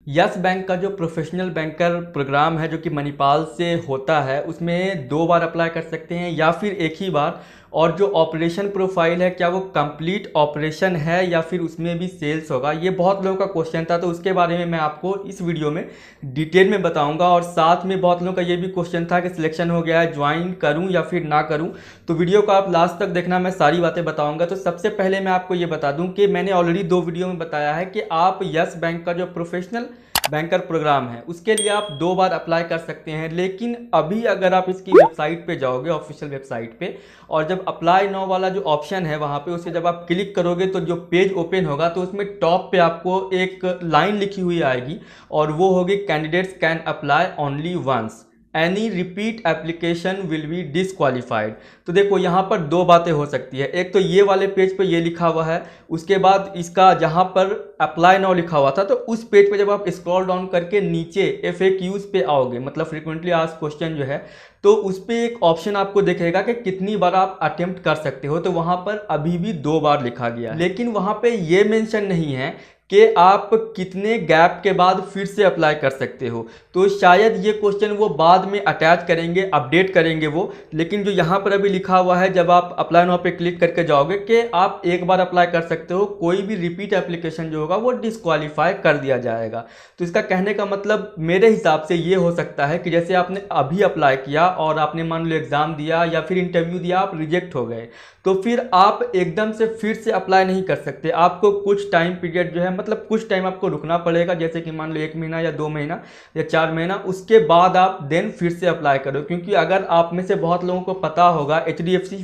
Yes bank का जो professional banker programme है जो कि मणिपाल से होता है, उसमें 2 बार अप्लाई कर सकते हैं या फिर एक ही बार। और जो ऑपरेशन प्रोफाइल है, क्या वो कंप्लीट ऑपरेशन है या फिर उसमें भी सेल्स होगा, ये बहुत लोगों का क्वेश्चन था। तो उसके बारे में मैं आपको इस वीडियो में डिटेल में बताऊंगा। और साथ में बहुत लोगों का ये भी क्वेश्चन था कि सिलेक्शन हो गया है, ज्वाइन करूं या फिर ना करूं। तो वीडियो को आप लास्ट तक देखना, मैं सारी बातें बताऊंगा। तो सबसे पहले मैं आपको ये बता दूं कि मैंने ऑलरेडी 2 वीडियो में बताया है कि आप यस बैंक का जो प्रोफेशनल बैंकर प्रोग्राम है उसके लिए आप 2 बार अप्लाई कर सकते हैं। लेकिन अभी अगर आप इसकी वेबसाइट पे जाओगे, ऑफिशियल वेबसाइट पे, और जब अप्लाई नाउ वाला जो ऑप्शन है वहाँ पे उसे जब आप क्लिक करोगे तो जो पेज ओपन होगा तो उसमें टॉप पे आपको एक लाइन लिखी हुई आएगी और वो होगी candidates can apply only once, any repeat application will be disqualified. तो देखो यहाँ पर 2 बातें हो सकती है। एक तो ये वाले पेज पे ये लिखा हुआ है, उसके बाद इसका जहाँ पर अप्लाई नाउ लिखा हुआ था तो उस पेज पे जब आप स्क्रॉल डाउन करके नीचे FAQs पे आओगे, मतलब फ्रीक्वेंटली आस्क्ड क्वेश्चन जो है, तो उस पर एक ऑप्शन आपको दिखेगा कि कितनी बार आप अटेम्प्ट कर सकते हो। तो वहाँ पर अभी भी 2 बार लिखा गया है, लेकिन वहाँ पे ये मेंशन नहीं है कि आप कितने गैप के बाद फिर से अप्लाई कर सकते हो। तो शायद ये क्वेश्चन वो बाद में अटैच करेंगे, अपडेट करेंगे वो। लेकिन जो यहाँ पर अभी लिखा हुआ है, जब आप अप्लाई नाउ पे क्लिक करके जाओगे कि आप 1 बार अप्लाई कर सकते हो, कोई भी रिपीट एप्लीकेशन जो होगा वो डिसक्वालीफाई कर दिया जाएगा। तो इसका कहने का मतलब मेरे हिसाब से ये हो सकता है कि जैसे आपने अभी अप्लाई किया और आपने मान लो एग्जाम दिया या फिर इंटरव्यू दिया, आप रिजेक्ट हो गए, तो फिर आप एकदम से फिर से अप्लाई नहीं कर सकते। आपको कुछ टाइम पीरियड जो है, मतलब कुछ टाइम आपको रुकना पड़ेगा, जैसे कि मान लो 1 महीना या 2 महीना या 4 महीना, उसके बाद आप देन फिर से अप्लाई करो। क्योंकि अगर आप में से बहुत लोगों को पता होगा HDFC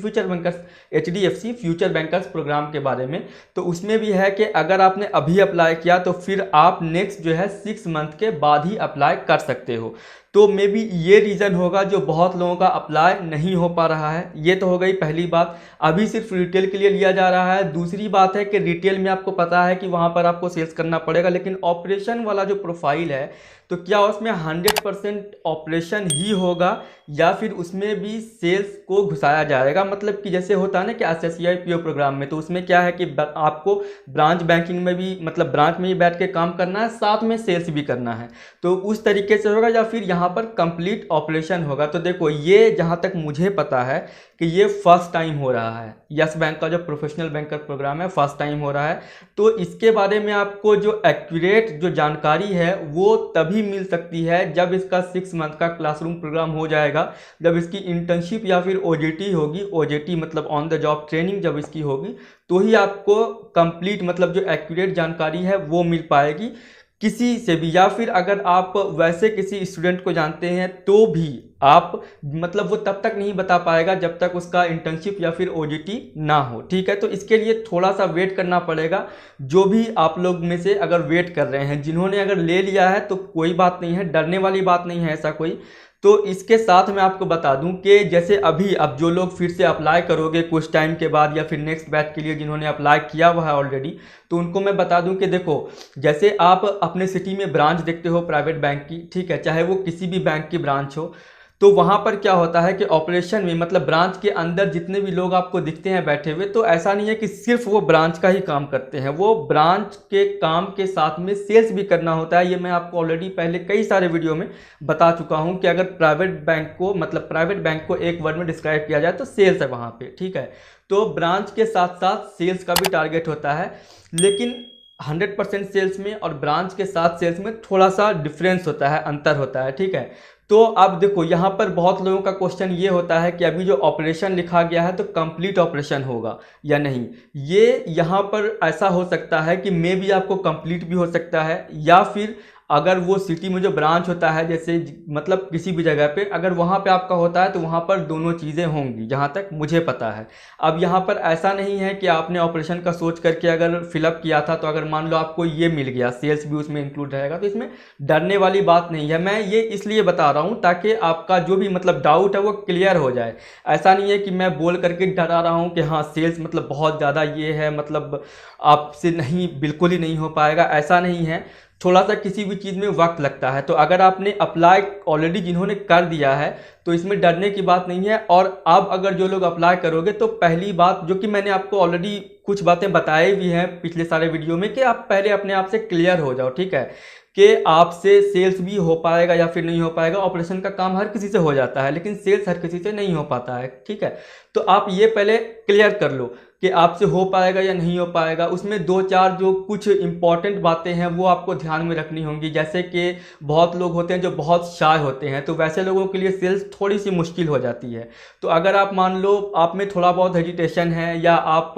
फ्यूचर बैंकर्स प्रोग्राम के बारे में, तो उसमें भी है कि अगर आपने अभी अप्लाई किया तो फिर आप नेक्स्ट जो है 6 मंथ के बाद ही अप्लाई कर सकते हो। तो मे बी ये रीज़न होगा जो बहुत लोगों का अप्लाई नहीं हो पा रहा है। ये तो हो गई पहली बात, अभी सिर्फ रिटेल के लिए लिया जा रहा है। दूसरी बात है कि रिटेल में आपको पता है कि वहाँ पर आपको सेल्स करना पड़ेगा, लेकिन ऑपरेशन वाला जो प्रोफाइल है तो क्या उसमें 100% ऑपरेशन ही होगा या फिर उसमें भी सेल्स को घुसाया जाएगा। मतलब कि जैसे होता है ना कि SSCI PO प्रोग्राम में, तो उसमें क्या है कि आपको ब्रांच बैंकिंग में भी, मतलब ब्रांच में ही बैठ के काम करना है, साथ में सेल्स भी करना है। तो उस तरीके से होगा या फिर यहाँ पर कंप्लीट ऑपरेशन होगा। तो देखो, ये जहाँ तक मुझे पता है कि ये फर्स्ट टाइम हो रहा है, यस बैंक का जो प्रोफेशनल बैंकर प्रोग्राम है फर्स्ट टाइम हो रहा है। तो इसके बारे में आपको जो एक्यूरेट जो जानकारी है वो तभी मिल सकती है जब इसका 6 मंथ का क्लासरूम प्रोग्राम हो जाएगा, जब इसकी इंटर्नशिप या फिर OJT होगी। OJT मतलब ऑन द जॉब ट्रेनिंग जब इसकी होगी, तो ही आपको कंप्लीट, मतलब जो एक्यूरेट जानकारी है वो मिल पाएगी किसी से भी। या फिर अगर आप वैसे किसी स्टूडेंट को जानते हैं तो भी आप, मतलब वो तब तक नहीं बता पाएगा जब तक उसका इंटर्नशिप या फिर OJT ना हो। ठीक है, तो इसके लिए थोड़ा सा वेट करना पड़ेगा। जो भी आप लोग में से अगर वेट कर रहे हैं, जिन्होंने अगर ले लिया है तो कोई बात नहीं है, डरने वाली बात नहीं है ऐसा कोई। तो इसके साथ मैं आपको बता दूं कि जैसे अभी अब जो लोग फिर से अप्लाई करोगे कुछ टाइम के बाद या फिर नेक्स्ट बैच के लिए जिन्होंने अप्लाई किया हुआ है ऑलरेडी, तो उनको मैं बता दूं कि देखो, जैसे आप अपने सिटी में ब्रांच देखते हो प्राइवेट बैंक की, ठीक है, चाहे वो किसी भी बैंक की ब्रांच हो, तो वहाँ पर क्या होता है कि ऑपरेशन में, मतलब ब्रांच के अंदर जितने भी लोग आपको दिखते हैं बैठे हुए, तो ऐसा नहीं है कि सिर्फ वो ब्रांच का ही काम करते हैं, वो ब्रांच के काम के साथ में सेल्स भी करना होता है। ये मैं आपको ऑलरेडी पहले कई सारे वीडियो में बता चुका हूँ कि अगर प्राइवेट बैंक को, मतलब प्राइवेट बैंक को एक वर्ड में डिस्क्राइब किया जाए तो सेल्स है वहाँ पे। ठीक है, तो ब्रांच के साथ साथ सेल्स का भी टारगेट होता है, लेकिन 100% सेल्स में और ब्रांच के साथ सेल्स में थोड़ा सा डिफरेंस होता है, अंतर होता है। ठीक है, तो अब देखो, यहाँ पर बहुत लोगों का क्वेश्चन ये होता है कि अभी जो ऑपरेशन लिखा गया है तो कंप्लीट ऑपरेशन होगा या नहीं। ये यहाँ पर ऐसा हो सकता है कि मे बी आपको कंप्लीट भी हो सकता है, या फिर अगर वो सिटी में जो ब्रांच होता है, जैसे मतलब किसी भी जगह पे अगर वहाँ पे आपका होता है तो वहाँ पर दोनों चीज़ें होंगी, जहाँ तक मुझे पता है। अब यहाँ पर ऐसा नहीं है कि आपने ऑपरेशन का सोच करके अगर फिलअप किया था तो अगर मान लो आपको ये मिल गया, सेल्स भी उसमें इंक्लूड रहेगा, तो इसमें डरने वाली बात नहीं है। मैं ये इसलिए बता रहा हूँ ताकि आपका जो भी मतलब डाउट है वो क्लियर हो जाए। ऐसा नहीं है कि मैं बोल करके डरा रहा हूँ कि हाँ सेल्स मतलब बहुत ज़्यादा ये है, मतलब आपसे नहीं, बिल्कुल ही नहीं हो पाएगा, ऐसा नहीं है। थोड़ा सा किसी भी चीज़ में वक्त लगता है। तो अगर आपने अप्लाई ऑलरेडी जिन्होंने कर दिया है तो इसमें डरने की बात नहीं है। और अब अगर जो लोग अप्लाई करोगे तो पहली बात जो कि मैंने आपको ऑलरेडी कुछ बातें बताई भी हैं पिछले सारे वीडियो में, कि आप पहले अपने आप से क्लियर हो जाओ। ठीक है, कि आपसे सेल्स भी हो पाएगा या फिर नहीं हो पाएगा। ऑपरेशन का काम हर किसी से हो जाता है, लेकिन सेल्स हर किसी से नहीं हो पाता है, ठीक है। तो आप ये पहले क्लियर कर लो कि आपसे हो पाएगा या नहीं हो पाएगा। उसमें दो चार जो कुछ इंपॉर्टेंट बातें हैं वो आपको ध्यान में रखनी होंगी, जैसे कि बहुत लोग होते हैं जो बहुत शाय होते हैं, तो वैसे लोगों के लिए सेल्स थोड़ी सी मुश्किल हो जाती है। तो अगर आप मान लो आप में थोड़ा बहुत हेजिटेशन है, या आप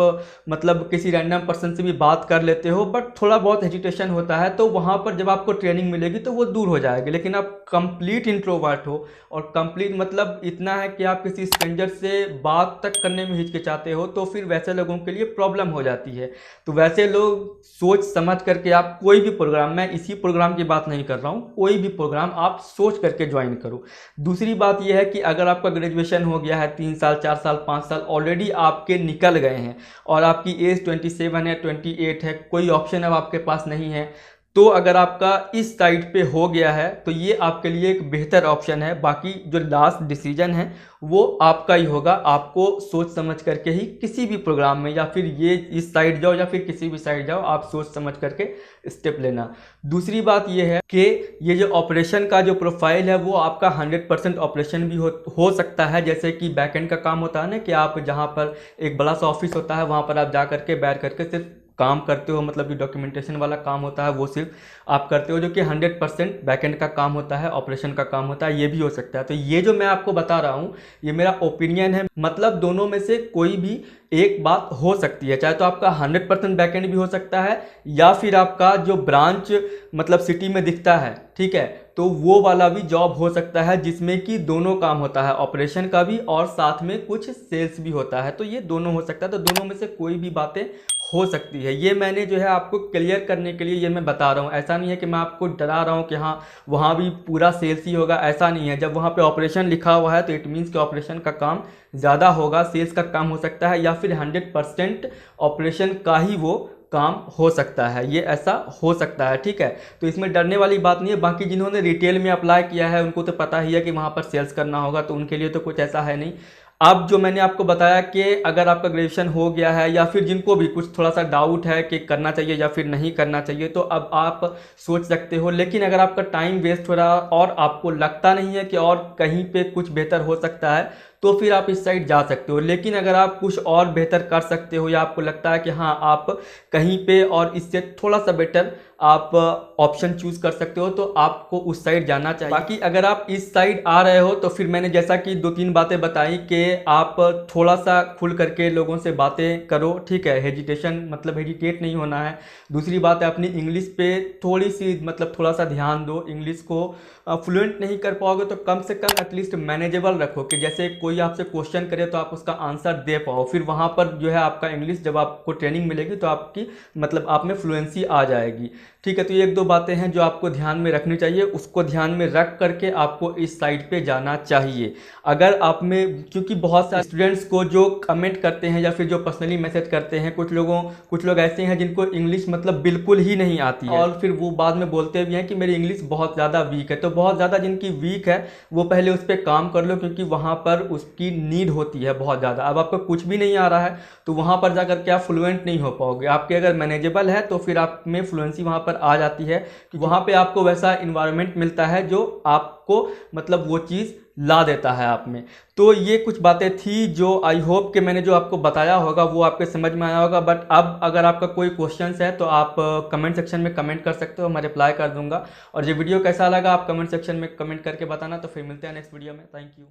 मतलब किसी रैंडम पर्सन से भी बात कर लेते हो बट थोड़ा बहुत हेजिटेशन होता है, तो वहाँ पर जब आपको ट्रेनिंग मिलेगी तो वो दूर हो जाएगी। लेकिन आप कंप्लीट इंट्रोवर्ट हो, और कंप्लीट मतलब इतना है कि आप किसी स्ट्रेंजर से बात तक करने में हिचकिचाते हो, तो फिर वैसे लोगों के लिए प्रॉब्लम हो जाती है। तो वैसे लोग सोच समझ करके आप कोई भी प्रोग्राम, मैं इसी प्रोग्राम की बात नहीं कर रहा हूँ, कोई भी प्रोग्राम आप सोच करके ज्वाइन करो। दूसरी बात यह है कि अगर आपका ग्रेजुएशन हो गया है, 3 साल 4 साल 5 साल ऑलरेडी आपके निकल गए हैं, और आपकी एज 27 है 28 है, कोई ऑप्शन अब आपके पास नहीं है, तो अगर आपका इस साइड पे हो गया है तो ये आपके लिए एक बेहतर ऑप्शन है। बाकी जो लास्ट डिसीजन है वो आपका ही होगा। आपको सोच समझ करके ही किसी भी प्रोग्राम में, या फिर ये इस साइड जाओ या फिर किसी भी साइड जाओ, आप सोच समझ करके स्टेप लेना। दूसरी बात ये है कि ये जो ऑपरेशन का जो प्रोफाइल है वो आपका 100% ऑपरेशन भी हो सकता है। जैसे कि बैकएंड का काम होता है ना, कि आप जहाँ पर एक बड़ा सा ऑफिस होता है वहाँ पर आप जा करके बैठ करके सिर्फ काम करते हो, मतलब कि डॉक्यूमेंटेशन वाला काम होता है वो सिर्फ आप करते हो, जो कि 100% बैकएंड का काम होता है, ऑपरेशन का काम होता है, ये भी हो सकता है। तो ये जो मैं आपको बता रहा हूँ ये मेरा ओपिनियन है, मतलब दोनों में से कोई भी एक बात हो सकती है। चाहे तो आपका 100% बैकएंड भी हो सकता है, या फिर आपका जो ब्रांच मतलब सिटी में दिखता है, ठीक है, तो वो वाला भी जॉब हो सकता है, जिसमें कि दोनों काम होता है, ऑपरेशन का भी और साथ में कुछ सेल्स भी होता है। तो ये दोनों हो सकता है, तो दोनों में से कोई भी बातें हो सकती है। ये मैंने जो है आपको क्लियर करने के लिए ये मैं बता रहा हूँ। ऐसा नहीं है कि मैं आपको डरा रहा हूँ कि हाँ वहाँ भी पूरा सेल्स ही होगा, ऐसा नहीं है। जब वहाँ पे ऑपरेशन लिखा हुआ है तो इट मीन्स कि ऑपरेशन का काम ज़्यादा होगा, सेल्स का काम हो सकता है, या फिर 100% ऑपरेशन का ही वो काम हो सकता है, ये ऐसा हो सकता है, ठीक है। तो इसमें डरने वाली बात नहीं है। बाकी जिन्होंने रिटेल में अप्लाई किया है उनको तो पता ही है कि वहाँ पर सेल्स करना होगा, तो उनके लिए तो कुछ ऐसा है नहीं। अब जो मैंने आपको बताया कि अगर आपका ग्रेजुएशन हो गया है, या फिर जिनको भी कुछ थोड़ा सा डाउट है कि करना चाहिए या फिर नहीं करना चाहिए, तो अब आप सोच सकते हो। लेकिन अगर आपका टाइम वेस्ट हो रहा और आपको लगता नहीं है कि और कहीं पे कुछ बेहतर हो सकता है, तो फिर आप इस साइड जा सकते हो। लेकिन अगर आप कुछ और बेहतर कर सकते हो, या आपको लगता है कि हाँ आप कहीं पे और इससे थोड़ा सा बेटर आप ऑप्शन चूज कर सकते हो, तो आपको उस साइड जाना चाहिए। बाकी अगर आप इस साइड आ रहे हो तो फिर मैंने जैसा कि 2-3 बातें बताई कि आप थोड़ा सा खुल करके लोगों से बातें करो, ठीक है, हेजिटेशन मतलब हेजिटेट नहीं होना है। दूसरी बात है अपनी इंग्लिश पे थोड़ी सी मतलब थोड़ा सा ध्यान दो। इंग्लिश को फ्लुएंट नहीं कर पाओगे तो कम से कम एटलीस्ट मैनेजेबल रखो, कि जैसे कोई आपसे क्वेश्चन करे तो आप उसका आंसर दे पाओ। फिर वहाँ पर जो है आपका इंग्लिश, जब आपको ट्रेनिंग मिलेगी तो आपकी मतलब आप में फ्लुएंसी आ जाएगी, ठीक है। तो ये 1-2 बातें हैं जो आपको ध्यान में रखनी चाहिए, उसको ध्यान में रख करके आपको इस साइड पे जाना चाहिए। अगर आप में, क्योंकि बहुत सारे स्टूडेंट्स को जो कमेंट करते हैं या फिर जो पर्सनली मैसेज करते हैं, कुछ लोग ऐसे हैं जिनको इंग्लिश मतलब बिल्कुल ही नहीं आती है, और फिर वो बाद में बोलते भी हैं कि मेरी इंग्लिश बहुत ज़्यादा वीक है। तो बहुत ज़्यादा जिनकी वीक है वो पहले उस पर काम कर लो, क्योंकि वहाँ पर उसकी नीड होती है बहुत ज़्यादा। अब आपको कुछ भी नहीं आ रहा है तो वहाँ पर जाकर के आप फ्लुएंट नहीं हो पाओगे। आपके अगर मैनेजेबल है तो फिर आप में फ्लुएंसी वहाँ पर आ जाती है, कि वहाँ पे आपको वैसा इन्वायरमेंट मिलता है जो आपको मतलब वो चीज़ ला देता है आप में। तो ये कुछ बातें थी जो आई होप कि मैंने जो आपको बताया होगा वो आपके समझ में आया होगा। बट अब अगर आपका कोई क्वेश्चंस है तो आप कमेंट सेक्शन में कमेंट कर सकते हो, मैं रिप्लाई कर दूंगा। और ये वीडियो कैसा लगा आप कमेंट सेक्शन में कमेंट करके बताना। तो फिर मिलते हैं नेक्स्ट वीडियो में। Thank you.